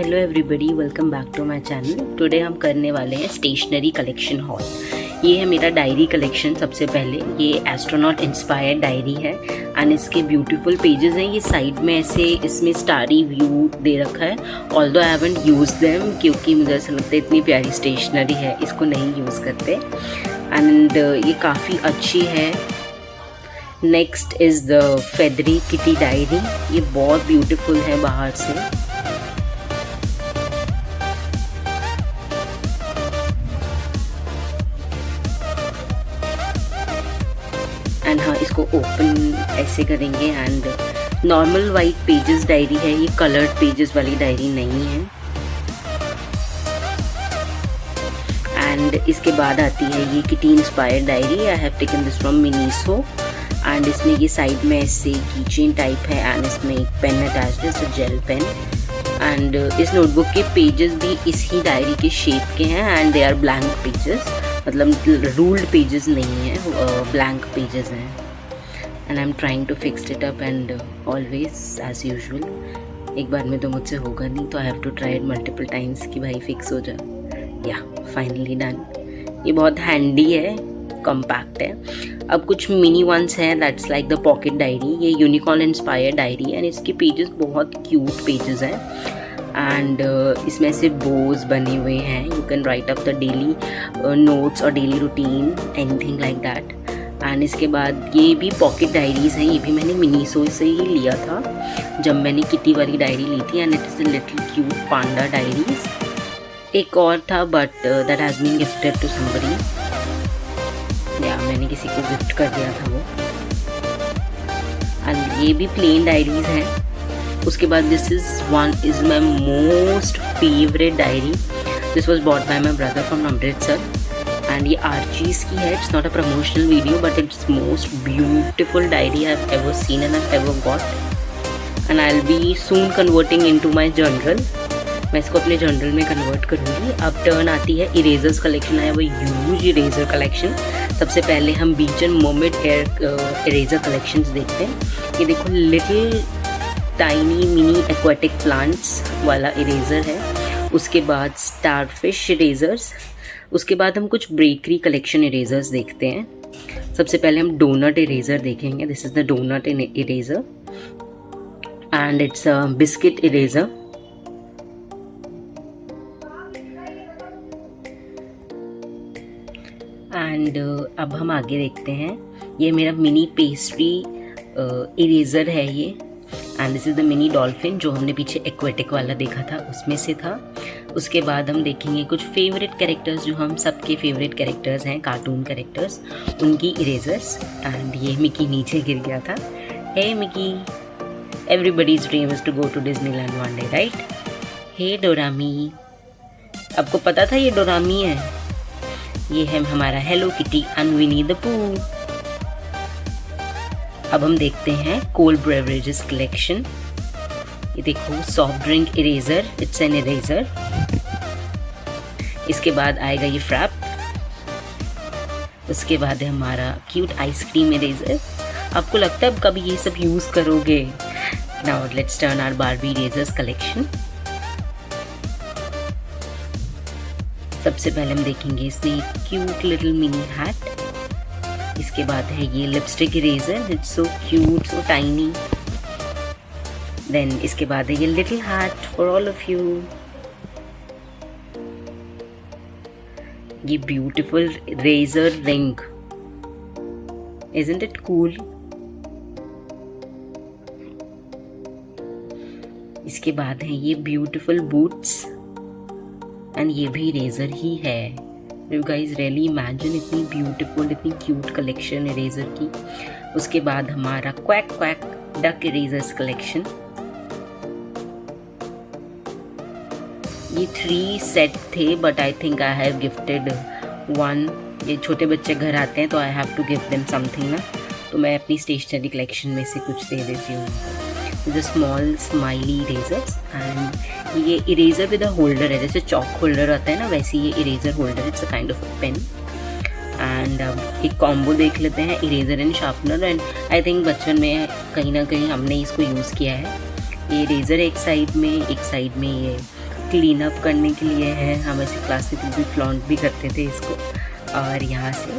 Hello everybody, welcome back to my channel. Today हम करने वाले हैं स्टेशनरी कलेक्शन हॉल। ये है मेरा डायरी कलेक्शन। सबसे पहले ये एस्ट्रोनॉट इंस्पायर्ड डायरी है एंड इसके ब्यूटीफुल पेजेस हैं। ये साइड में ऐसे इसमें स्टारी व्यू दे रखा है। Although I haven't use them क्योंकि मुझे ऐसा लगता है इतनी प्यारी स्टेशनरी है, इसको नहीं यूज़ करते। एंड ये काफ़ी अच्छी है। Next is the feathery kitty diary. ये बहुत ब्यूटीफुल है बाहर से। एंड हाँ, इसको ओपन ऐसे करेंगे। And normal white pages diary है, ये कलर्ड पेजेस वाली डायरी नहीं है। एंड इसके बाद आती है ये kitty inspired diary. I have taken this from Miniso. And इसमें ये साइड में ऐसे कीचेन टाइप है एंड इसमें एक पेन अटैच्ड है, जेल पेन। एंड इस नोटबुक के पेजेस भी इसी डायरी के शेप के हैं and they are blank pages, मतलब रूल्ड पेजेस नहीं है, ब्लैंक पेजेस हैं। And I am trying to fix it up and always as usual एक बार में तो मुझसे होगा नहीं, तो I have to try it multiple times कि भाई फिक्स हो जाए। या फाइनली डन। ये बहुत हैंडी है, कॉम्पैक्ट है। अब कुछ मिनी वंस हैं, that's like the pocket diary. ये यूनिकॉर्न इंस्पायर्ड डायरी है एंड इसके पेजेस बहुत क्यूट पेजेस हैं। एंड इसमें से बोज बने हुए हैं। You can write up the daily notes और daily routine, anything like that. And इसके बाद ये भी पॉकेट डायरीज़ हैं। ये भी मैंने मिनीसो से ही लिया था जब मैंने किटी वाली डायरी ली थी। And it is a little cute panda diaries. एक और था but that has been gifted to somebody, या मैंने किसी को गिफ्ट कर दिया था वो। एंड ये भी प्लेन डायरीज हैं। उसके बाद this is my most favourite diary. This was bought by my brother from Amritsar and ये आर्चीज़ की है। It's not a promotional video but it's most beautiful diary I have ever seen and I have ever got. And I will be soon converting into my journal. मैं इसको अपने journal में convert करूँगी। अब turn आती है erasers collection. I have a huge eraser collection. सबसे पहले हम बीच एंड मोमेंट इरेजर कलेक्शंस देखते हैं। ये देखो, little tiny mini aquatic plants वाला इरेज़र है। उसके बाद स्टारफिश इरेज़र्स। उसके बाद हम कुछ बेकरी कलेक्शन इरेज़र्स देखते हैं। सबसे पहले हम डोनट इरेज़र देखेंगे। This is the donut eraser and it's a biscuit eraser. And अब हम आगे देखते हैं। ये मेरा मिनी पेस्ट्री इरेज़र है ये। And this is the mini dolphin जो हमने पीछे एक्वेटिक वाला देखा था उसमें से था। उसके बाद हम देखेंगे कुछ फेवरेट कैरेक्टर्स जो हम सबके फेवरेट कैरेक्टर्स हैं, कार्टून कैरेक्टर्स, उनकी इरेजर्स। एंड ये मिकी नीचे गिर गया था। Hey Mickey, everybody's dream is to go to Disneyland one day, right? Hey Doraemon, आपको पता था ये डोरामी है? ये है हमारा Hello Kitty and Winnie the Pooh. अब हम देखते हैं कोल्ड बेवरेजेस कलेक्शन। ये देखो, soft drink eraser, it's an eraser. इसके बाद आएगा ये फ्रैप। उसके बाद है हमारा क्यूट आइसक्रीम इरेजर। आपको लगता है अब कभी ये सब यूज करोगे? Now let's turn our Barbie erasers collection. सबसे पहले हम देखेंगे इसमें एक क्यूट लिटिल मिनी हैट। इसके बाद है ये lipstick eraser, it's so cute, so tiny. Then इसके बाद है ये little hat for all of you. ये beautiful razor ring, isn't it cool? इसके बाद है ये ब्यूटीफुल बूट्स एंड ये भी इरेजर ही है। You guys really imagine इतनी ब्यूटीफुल, इतनी क्यूट कलेक्शन इरेजर की। उसके बाद हमारा quack quack duck erasers collection. ये 3 सेट थे but I think I have gifted 1। ये छोटे बच्चे घर आते हैं तो I have to give them something ना, तो मैं अपनी स्टेशनरी कलेक्शन में से कुछ दे देती हूँ। The small smiley erasers and ये इरेजर विद अ होल्डर है, जैसे चॉक होल्डर आता है ना वैसे ये eraser holder, it's a kind of pen. And अब एक कॉम्बो देख लेते हैं, eraser and sharpener. And I think बचपन में कहीं ना कहीं हमने इसको यूज़ किया है। ये इरेजर एक साइड में ये क्लीन अप करने के लिए है, हम ऐसे क्लास में भी फ्लॉन्ट भी करते थे इसको। और यहाँ से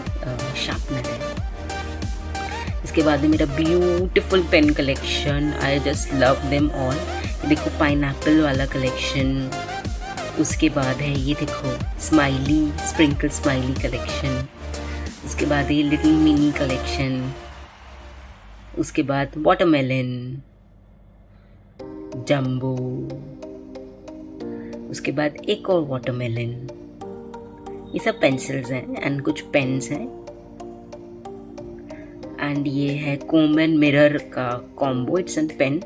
शार्पनर है। इसके बाद मेरा beautiful pen collection, I just love them all. देखो पाइनएप्पल वाला कलेक्शन, उसके बाद है ये देखो स्माइली स्प्रिंकल स्माइली कलेक्शन, उसके बाद ये लिटिल मिनी कलेक्शन, उसके बाद वाटरमेलन, जंबो, उसके बाद एक और वाटरमेलन। ये सब पेंसिल्स हैं एंड कुछ पेन्स हैं। एंड ये है कोम एंड मिरर का कॉम्बो, इट्स एन पेन।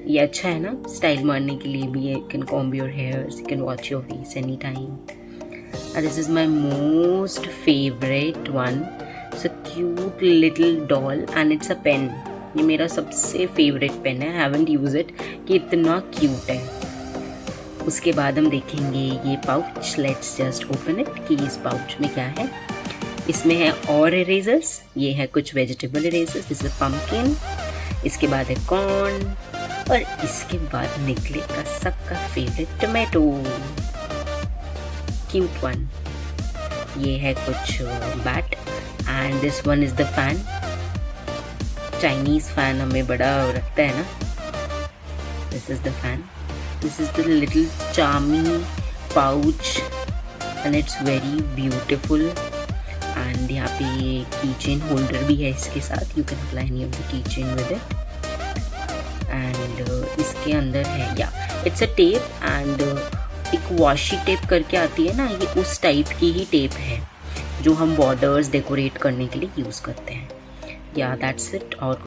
ये अच्छा है ना स्टाइल मारने के लिए भी। You can comb your hairs, you can watch your face any time. And this is my most favourite one, it's a cute little doll and it's a pen. ये मेरा सबसे फेवरेट पेन है, haven't use it, कि इतना cute है। उसके बाद हम देखेंगे ये pouch, let's just open it कि इस पाउच में क्या है। इसमें है और इरेजर्स, ये है कुछ vegetable erasers, this is pumpkin, इसके बाद है कॉर्न, और इसके बाद निकलेगा सबका फेवरेट टोमेटो, क्यूट वन। ये है कुछ bat and this one is the fan, Chinese fan हमें बड़ा रखता है ना। This is the fan, this is the little charming pouch and it's very beautiful. And यहाँ पे ये की चेन होल्डर भी है इसके साथ, you can apply any of the key chain with it. And इसके अंदर है या इट्स अ टेप एंड एक वॉशी टेप करके आती है ना, ये उस टाइप की ही टेप है जो हम बॉर्डर्स डेकोरेट करने के लिए यूज़ करते हैं। या दैट्स इट। और